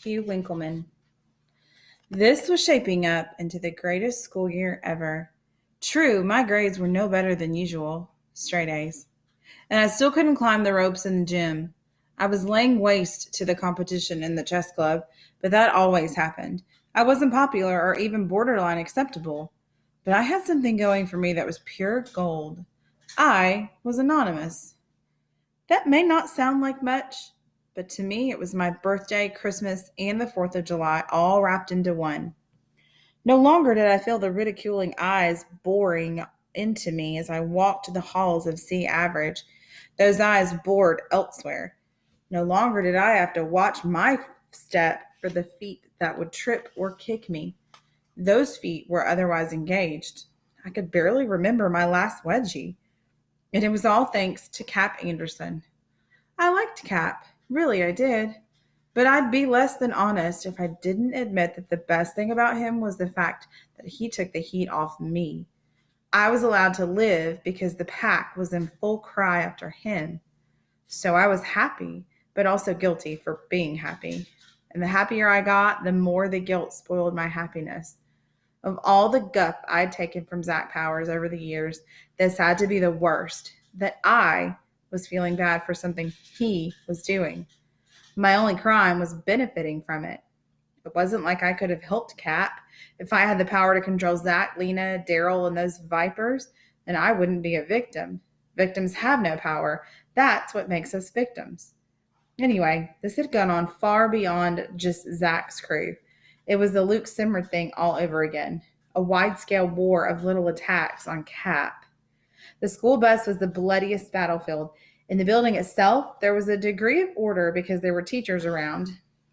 Hugh Winkleman. This was shaping up into the greatest school year ever. True, my grades were no better than usual, straight A's, and I still couldn't climb the ropes in the gym. I was laying waste to the competition in the chess club, but that always happened. I wasn't popular or even borderline acceptable, but I had something going for me that was pure gold. I was anonymous. That may not sound like much, but to me it was my birthday, Christmas, and the 4th of July all wrapped into one. No longer did I feel the ridiculing eyes boring into me as I walked the halls of C Average. Those eyes bored elsewhere. No longer did I have to watch my step for the feet that would trip or kick me. Those feet were otherwise engaged. I could barely remember my last wedgie, and it was all thanks to Cap Anderson. I liked Cap. Really, I did. But I'd be less than honest if I didn't admit that the best thing about him was the fact that he took the heat off me. I was allowed to live because the pack was in full cry after him. So I was happy, but also guilty for being happy. And the happier I got, the more the guilt spoiled my happiness. Of all the guff I'd taken from Zach Powers over the years, this had to be the worst, that I was feeling bad for something he was doing. My only crime was benefiting from it. It wasn't like I could have helped Cap. If I had the power to control Zach, Lena, Daryl, and those vipers, then I wouldn't be a victim. Victims have no power. That's what makes us victims. Anyway, this had gone on far beyond just Zach's crew. It was the Luke Simmer thing all over again, a wide-scale war of little attacks on Cap. The school bus was the bloodiest battlefield. In the building itself, there was a degree of order because there were teachers around.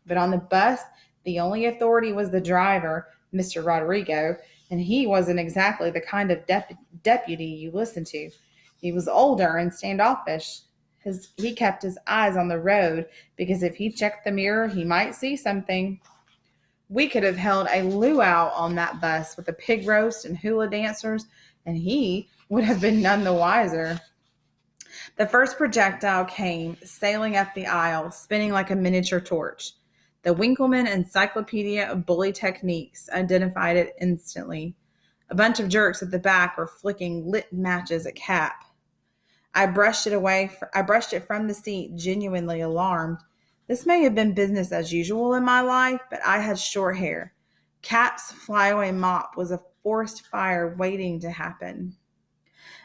But on the bus, the only authority was the driver, Mr. Rodrigo, and he wasn't exactly the kind of deputy you listen to. He was older and standoffish. He kept his eyes on the road because if he checked the mirror, he might see something. We could have held a luau on that bus with a pig roast and hula dancers, and he would have been none the wiser. The first projectile came sailing up the aisle, spinning like a miniature torch. The Winkleman Encyclopedia of Bully Techniques identified it instantly. A bunch of jerks at the back were flicking lit matches at Cap. I brushed it from the seat, genuinely alarmed. This may have been business as usual in my life, but I had short hair. Cap's flyaway mop was a forest fire waiting to happen.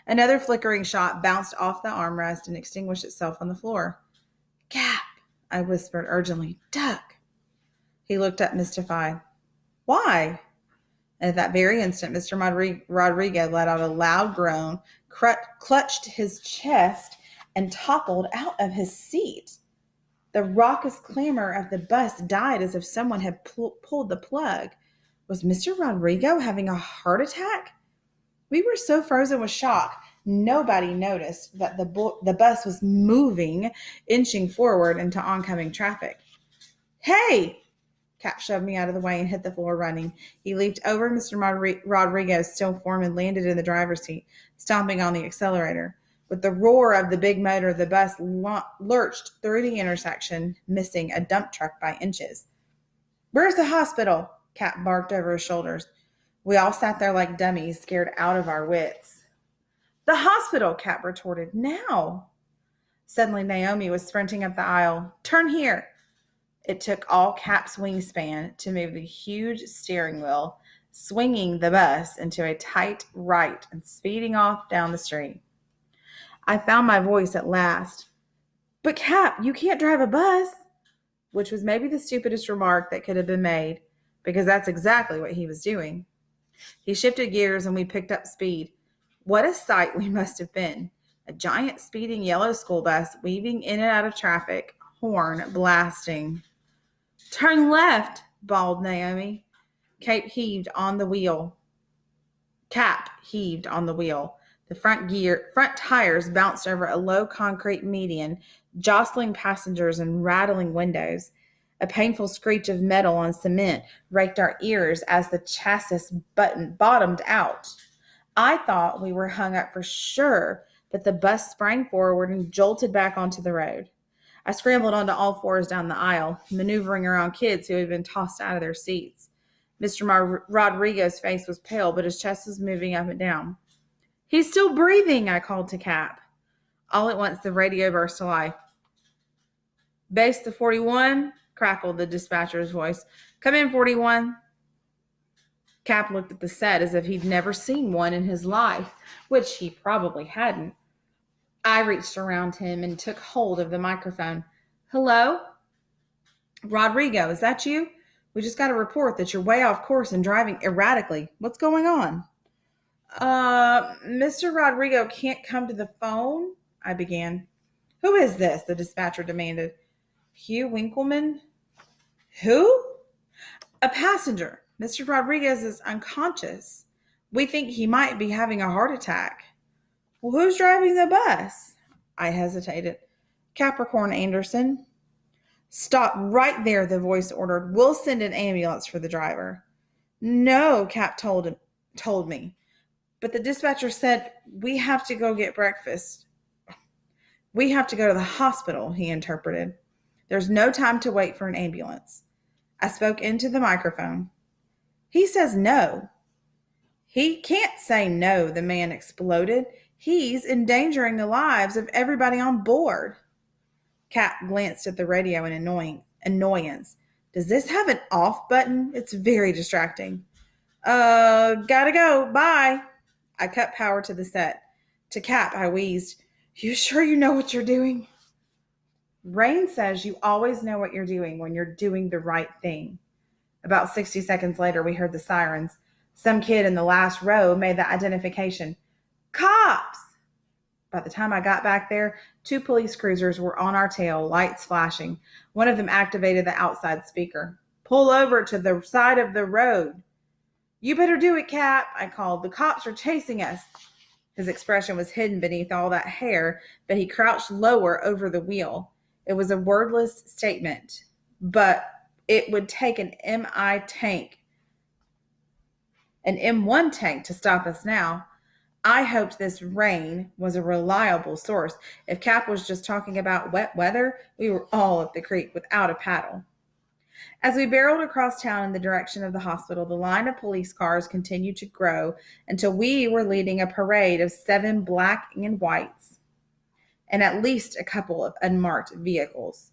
Another flickering shot bounced off the armrest and extinguished itself on the floor. Cap, I whispered urgently. Duck. He looked up mystified. Why? And at that very instant, Mr. Rodrigo let out a loud groan, clutched his chest, and toppled out of his seat. The raucous clamor of the bus died as if someone had pulled the plug. Was Mr. Rodrigo having a heart attack? We were so frozen with shock, nobody noticed that the bus was moving, inching forward into oncoming traffic. Hey! Cap shoved me out of the way and hit the floor running. He leaped over Mr. Rodrigo's still form and landed in the driver's seat, stomping on the accelerator. With the roar of the big motor, the bus lurched through the intersection, missing a dump truck by inches. Where's the hospital? Cap barked over his shoulders. We all sat there like dummies, scared out of our wits. The hospital, Cap retorted. Now! Suddenly, Naomi was sprinting up the aisle. Turn here! It took all Cap's wingspan to move the huge steering wheel, swinging the bus into a tight right and speeding off down the street. I found my voice at last. But Cap, you can't drive a bus! Which was maybe the stupidest remark that could have been made, because that's exactly what he was doing. He shifted gears and we picked up speed. What a sight we must have been. A giant speeding yellow school bus weaving in and out of traffic, horn blasting. Turn left, bawled Naomi. Cap heaved on the wheel. The front tires bounced over a low concrete median, jostling passengers and rattling windows. A painful screech of metal on cement raked our ears as the chassis bottomed out. I thought we were hung up for sure, but the bus sprang forward and jolted back onto the road. I scrambled onto all fours down the aisle, maneuvering around kids who had been tossed out of their seats. Mr. Rodrigo's face was pale, but his chest was moving up and down. "He's still breathing," I called to Cap. All at once, the radio burst to life. "Base to 41," crackled the dispatcher's voice. "Come in, 41." Cap looked at the set as if he'd never seen one in his life, which he probably hadn't. I reached around him and took hold of the microphone. "Hello? Rodrigo, is that you? We just got a report that you're way off course and driving erratically. What's going on?" Mr. Rodrigo can't come to the phone," I began. "Who is this?" the dispatcher demanded. "Hugh Winkleman." "Who?" "A passenger. Mr. Rodriguez is unconscious. We think he might be having a heart attack." "Well, who's driving the bus?" I hesitated. "Capricorn Anderson." "Stop right there," the voice ordered. "We'll send an ambulance for the driver." "No," Cap told me. "But the dispatcher said we have to go get breakfast." "We have to go to the hospital," he interpreted. "There's no time to wait for an ambulance." I spoke into the microphone. "He says no." "He can't say no," the man exploded. "He's endangering the lives of everybody on board." Cap glanced at the radio in annoyance. "Does this have an off button? It's very distracting." Gotta go. Bye." I cut power to the set. To Cap, I wheezed, "You sure you know what you're doing?" Rain says you always know what you're doing when you're doing the right thing. About 60 seconds later, we heard the sirens. Some kid in the last row made the identification. "Cops!" By the time I got back there, 2 police cruisers were on our tail, lights flashing. One of them activated the outside speaker. "Pull over to the side of the road." "You better do it, Cap," I called. "The cops are chasing us." His expression was hidden beneath all that hair, but he crouched lower over the wheel. It was a wordless statement, but it would take an M1 tank to stop us now. I hoped this Rain was a reliable source. If Cap was just talking about wet weather, we were all up the creek without a paddle. As we barreled across town in the direction of the hospital, the line of police cars continued to grow until we were leading a parade of 7 black and whites and at least a couple of unmarked vehicles.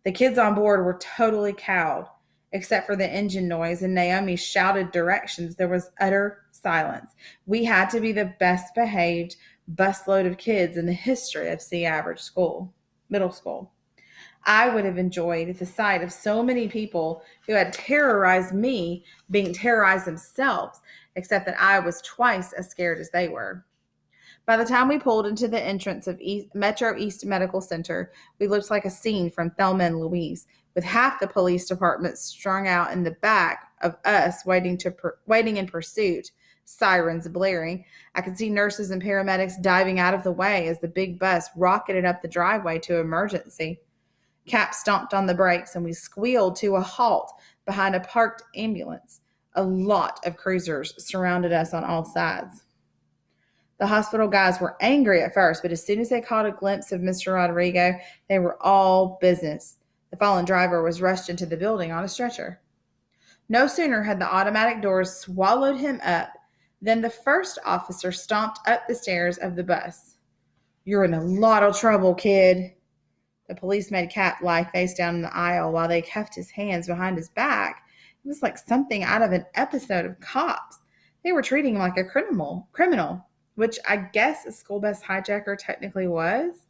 The kids on board were totally cowed. Except for the engine noise and Naomi's shouted directions, there was utter silence. We had to be the best behaved busload of kids in the history of Sea Average Middle School. I would have enjoyed the sight of so many people who had terrorized me being terrorized themselves, except that I was twice as scared as they were. By the time we pulled into the entrance of Metro East Medical Center, we looked like a scene from Thelma and Louise, with half the police department strung out in the back of us waiting in pursuit, sirens blaring. I could see nurses and paramedics diving out of the way as the big bus rocketed up the driveway to emergency. Cap stomped on the brakes and we squealed to a halt behind a parked ambulance. A lot of cruisers surrounded us on all sides. The hospital guys were angry at first, but as soon as they caught a glimpse of Mr. Rodrigo, they were all business. The fallen driver was rushed into the building on a stretcher. No sooner had the automatic doors swallowed him up than the first officer stomped up the stairs of the bus. "You're in a lot of trouble, kid." The police made Cap lie face down in the aisle while they cuffed his hands behind his back. It was like something out of an episode of Cops. They were treating him like a criminal, which I guess a school bus hijacker technically was.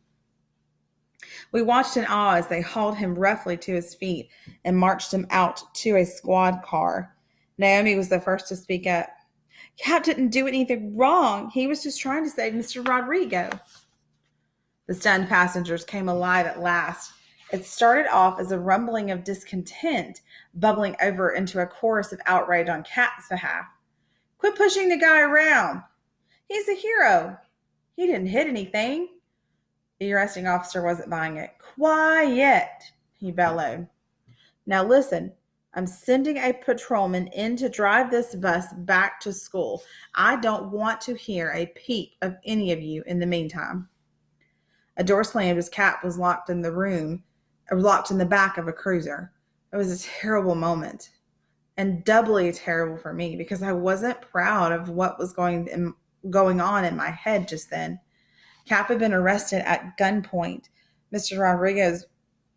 We watched in awe as they hauled him roughly to his feet and marched him out to a squad car. Naomi was the first to speak up. "Cap didn't do anything wrong. He was just trying to save Mr. Rodrigo." The stunned passengers came alive at last. It started off as a rumbling of discontent, bubbling over into a chorus of outrage on Cap's behalf. "Quit pushing the guy around. He's a hero. He didn't hit anything." The arresting officer wasn't buying it. "Quiet," he bellowed. "Now listen, I'm sending a patrolman in to drive this bus back to school. I don't want to hear a peep of any of you in the meantime." A door slammed as Cap was locked in the room locked in the back of a cruiser. It was a terrible moment, and doubly terrible for me because I wasn't proud of what was going on in my head just then. Cap had been arrested at gunpoint. Mr.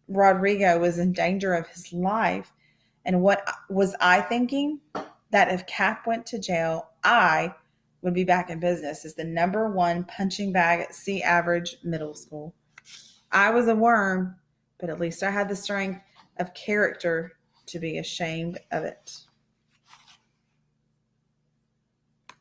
Rodrigo was in danger of his life. And what was I thinking? That if Cap went to jail, I would be back in business as the number one punching bag at C Average Middle School. I was a worm, but at least I had the strength of character to be ashamed of it.